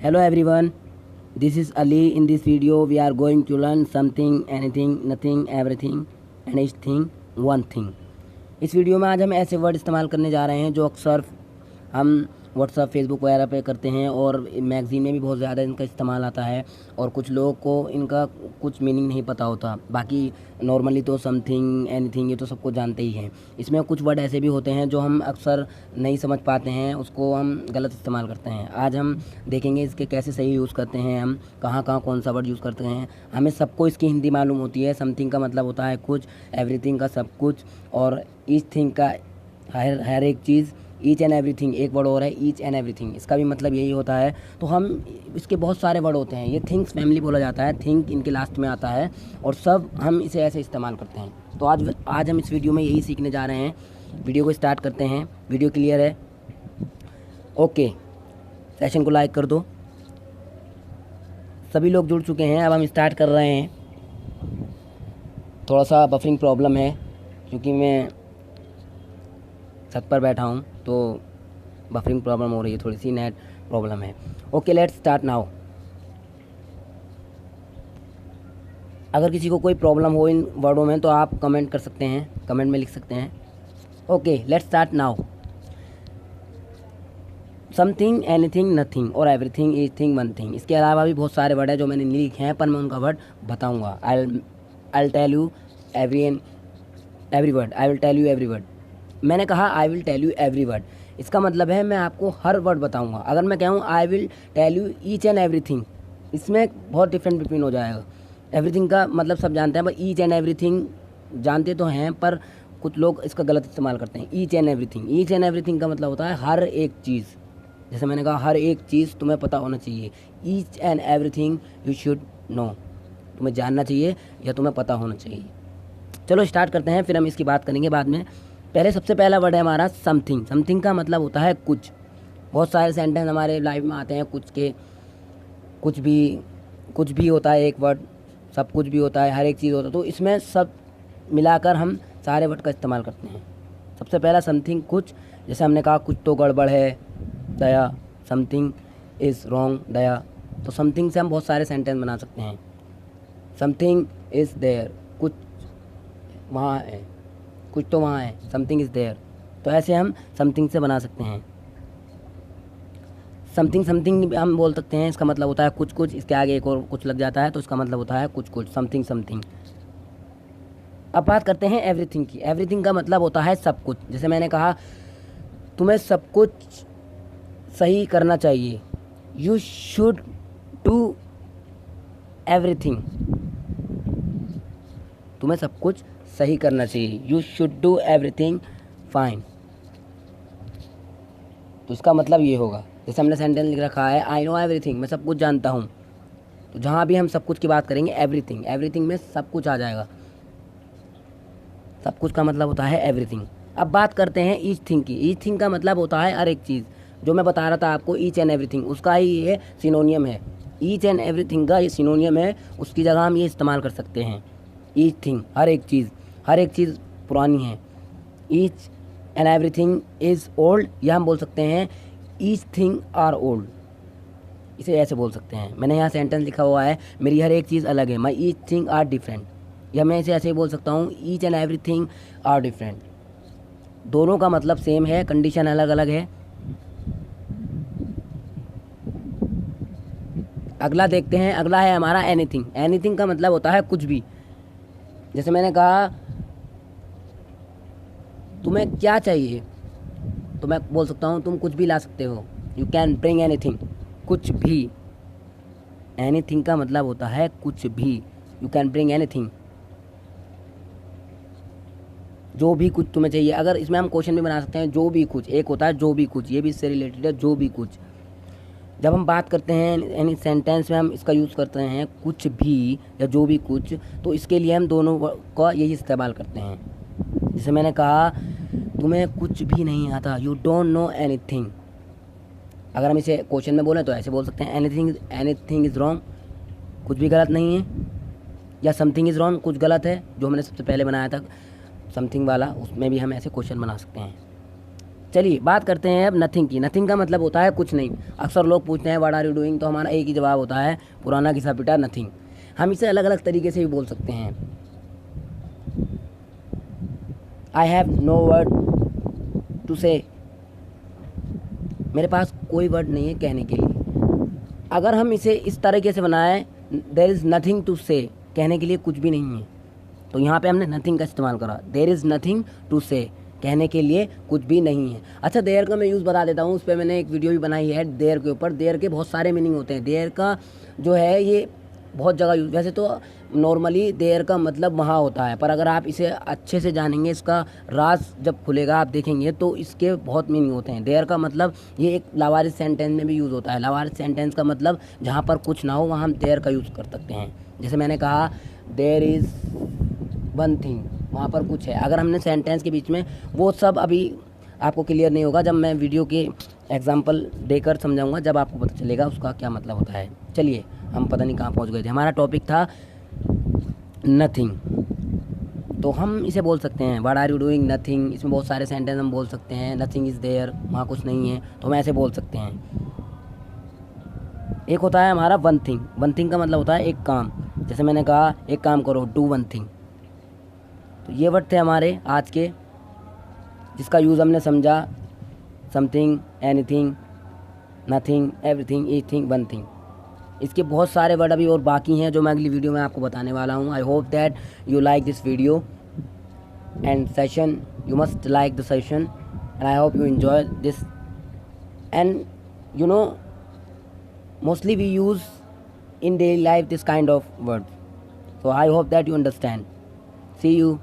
Hello everyone, this is Ali. In this video we are going to learn something, anything, nothing, everything and anything, one thing. इस video में आज हम ऐसे word इस्तेमाल करने जा रहे हैं जो अक्सर हम व्हाट्सअप फेसबुक वगैरह पे करते हैं और मैगज़ीन में भी बहुत ज़्यादा इनका इस्तेमाल आता है और कुछ लोगों को इनका कुछ मीनिंग नहीं पता होता। बाकी नॉर्मली तो समथिंग एनीथिंग ये तो सबको जानते ही हैं। इसमें कुछ वर्ड ऐसे भी होते हैं जो हम अक्सर नहीं समझ पाते हैं, उसको हम गलत इस्तेमाल करते हैं। आज हम देखेंगे इसके कैसे सही यूज़ करते हैं, हम कहाँ कहाँ कौन सा वर्ड यूज़ करते हैं। हमें सबको इसकी हिंदी मालूम होती है। समथिंग का मतलब होता है कुछ, एवरीथिंग का सब कुछ और ईच थिंग का हर एक चीज़। ईच एंड एवरीथिंग एक वर्ड और है, ईच एंड एवरीथिंग, इसका भी मतलब यही होता है। तो हम इसके बहुत सारे वर्ड होते हैं। ये थिंग्स फैमिली बोला जाता है, थिंक इनके लास्ट में आता है और सब हम इसे ऐसे इस्तेमाल करते हैं। तो आज हम इस वीडियो में यही सीखने जा रहे हैं। वीडियो को स्टार्ट करते हैं। वीडियो क्लियर है? ओके, सेशन को लाइक कर दो। सभी लोग जुड़ चुके हैं। अब हम स्टार्ट कर रहे हैं। थोड़ा सा बफरिंग प्रॉब्लम है क्योंकि मैं छत पर बैठा हूँ तो बफरिंग प्रॉब्लम हो रही है, थोड़ी सी नेट प्रॉब्लम है। Okay, let's start now. अगर किसी को कोई प्रॉब्लम हो इन वर्डों में तो आप कमेंट कर सकते हैं, कमेंट में लिख सकते हैं। Okay, let's start now. Something, anything, nothing और everything, each thing, one thing. इसके अलावा भी बहुत सारे वर्ड हैं जो मैंने नहीं लिखे हैं, पर मैं उनका वर्ड बताऊँगा। I tell you every word. I will tell you every word. मैंने कहा I will tell you every word, इसका मतलब है मैं आपको हर वर्ड बताऊंगा। अगर मैं कहूँ I will tell you each and everything, इसमें बहुत डिफरेंट बिटवीन हो जाएगा। एवरीथिंग का मतलब सब जानते हैं, पर ईच एंड एवरीथिंग जानते तो हैं, पर कुछ लोग इसका गलत इस्तेमाल करते हैं। Each and everything, each and everything का मतलब होता है हर एक चीज़। जैसे मैंने कहा हर एक चीज़ तुम्हें पता होना चाहिए। Each and everything you should know, तुम्हें जानना चाहिए या तुम्हें पता होना चाहिए। चलो स्टार्ट करते हैं, फिर हम इसकी बात करेंगे बाद में। पहले सबसे पहला वर्ड है हमारा समथिंग। समथिंग का मतलब होता है कुछ। बहुत सारे सेंटेंस हमारे लाइफ में आते हैं कुछ के, कुछ भी होता है एक वर्ड, सब कुछ भी होता है, हर एक चीज़ होता है। तो इसमें सब मिलाकर हम सारे वर्ड का इस्तेमाल करते हैं। सबसे पहला समथिंग कुछ। जैसे हमने कहा कुछ तो गड़बड़ है दया, समथिंग इज़ रॉन्ग दया। तो समथिंग से हम बहुत सारे सेंटेंस बना सकते हैं। समथिंग इज़ देयर, कुछ वहाँ है, कुछ तो वहाँ है, समथिंग इज़ देयर। तो ऐसे हम समथिंग से बना सकते हैं। समथिंग समथिंग हम बोल सकते हैं, इसका मतलब होता है कुछ कुछ, इसके आगे एक और कुछ लग जाता है तो इसका मतलब होता है कुछ कुछ, समथिंग समथिंग। अब बात करते हैं एवरीथिंग की। एवरीथिंग का मतलब होता है सब कुछ। जैसे मैंने कहा तुम्हें सब कुछ सही करना चाहिए, यू शुड डू एवरीथिंग। तुम्हें सब कुछ सही करना चाहिए, you should do everything fine. तो इसका मतलब ये होगा। जैसे हमने सेंटेंस लिख रखा है आई नो एवरीथिंग, मैं सब कुछ जानता हूँ। तो जहाँ भी हम सब कुछ की बात करेंगे एवरीथिंग, एवरीथिंग में सब कुछ आ जाएगा। सब कुछ का मतलब होता है एवरीथिंग। अब बात करते हैं ईच थिंग की। ईच थिंग का मतलब होता है हर एक चीज़। जो मैं बता रहा था आपको ईच एंड एवरीथिंग, उसका ही ये सिनोनियम है। ईच एंड एवरीथिंग का ये सिनोनियम है, उसकी जगह हम ये इस्तेमाल कर सकते हैं। ईच थिंग हर एक चीज़, हर एक चीज़ पुरानी है। Each and everything is old, या हम बोल सकते हैं ईच थिंग आर ओल्ड। इसे ऐसे बोल सकते हैं। मैंने यहाँ सेंटेंस लिखा हुआ है मेरी हर एक चीज़ अलग है, my each thing are different. या मैं इसे ऐसे ही बोल सकता हूँ each and everything are different. दोनों का मतलब सेम है, कंडीशन अलग अलग है। अगला देखते हैं। अगला है हमारा एनीथिंग। एनीथिंग का मतलब होता है कुछ भी। जैसे मैंने कहा तुम्हें क्या चाहिए, तो मैं बोल सकता हूँ तुम कुछ भी ला सकते हो, यू कैन ब्रिंग एनीथिंग, कुछ भी। एनीथिंग का मतलब होता है कुछ भी, यू कैन ब्रिंग एनीथिंग, जो भी कुछ तुम्हें चाहिए। अगर इसमें हम क्वेश्चन भी बना सकते हैं, जो भी कुछ। एक होता है जो भी कुछ, ये भी इससे रिलेटेड है, जो भी कुछ। जब हम बात करते हैं यानी सेंटेंस में हम इसका यूज़ करते हैं कुछ भी या जो भी कुछ, तो इसके लिए हम दोनों का यही इस्तेमाल करते हैं। जैसे मैंने कहा तुम्हें कुछ भी नहीं आता, यू डोंट नो एनीथिंग। अगर हम इसे क्वेश्चन में बोलें तो ऐसे बोल सकते हैं एनीथिंग इज़ रॉन्ग, कुछ भी गलत नहीं है। या समथिंग इज़ रॉन्ग, कुछ गलत है, जो हमने सबसे पहले बनाया था समथिंग वाला, उसमें भी हम ऐसे क्वेश्चन बना सकते हैं। चलिए बात करते हैं अब नथिंग की। नथिंग का मतलब होता है कुछ नहीं। अक्सर लोग पूछते हैं व्हाट आर यू डूइंग, तो हमारा एक ही जवाब होता है पुराना घिसा पिटा नथिंग। हम इसे अलग अलग तरीके से भी बोल सकते हैं। I have no word to say, मेरे पास कोई वर्ड नहीं है कहने के लिए। अगर हम इसे इस तरीके से बनाएं, देयर इज़ नथिंग टू से, कहने के लिए कुछ भी नहीं है, तो यहाँ पे हमने नथिंग का इस्तेमाल करा। देयर इज़ नथिंग टू से, कहने के लिए कुछ भी नहीं है। अच्छा, देयर का मैं यूज़ बता देता हूँ। उस पर मैंने एक वीडियो भी बनाई है देयर के ऊपर। देयर के बहुत सारे मीनिंग होते हैं। देयर का जो है ये बहुत जगह यूज, वैसे तो नॉर्मली देयर का मतलब वहाँ होता है, पर अगर आप इसे अच्छे से जानेंगे, इसका राज जब खुलेगा आप देखेंगे तो इसके बहुत मीनिंग होते हैं। देयर का मतलब ये एक लावारिस सेंटेंस में भी यूज़ होता है। लावारिस सेंटेंस का मतलब जहाँ पर कुछ ना हो वहाँ हम देयर का यूज़ कर सकते हैं। जैसे मैंने कहा देयर इज़ वन थिंग, वहाँ पर कुछ है। अगर हमने सेंटेंस के बीच में, वो सब अभी आपको क्लियर नहीं होगा, जब मैं वीडियो के एग्जांपल देकर समझाऊंगा, जब आपको पता चलेगा उसका क्या मतलब होता है। चलिए, हम पता नहीं कहाँ पहुँच गए थे। हमारा टॉपिक था नथिंग। तो हम इसे बोल सकते हैं what are you doing, nothing. इसमें बहुत सारे सेंटेंस हम बोल सकते हैं। नथिंग इज़ देयर, वहाँ कुछ नहीं है, तो हम ऐसे बोल सकते हैं। एक होता है हमारा वन थिंग। वन थिंग का मतलब होता है एक काम। जैसे मैंने कहा एक काम करो, डू वन थिंग। तो ये वर्ड थे हमारे आज के, जिसका यूज़ हमने समझा। Something, anything, nothing, everything, each thing, one thing. इसके बहुत सारे वर्ड अभी और बाकी हैं जो मैं अगली वीडियो में आपको बताने वाला हूँ। I hope that you like this video and session, you must like the session and I hope you enjoy this. And you know, mostly we use in daily life this kind of words. So I hope that you understand. See you.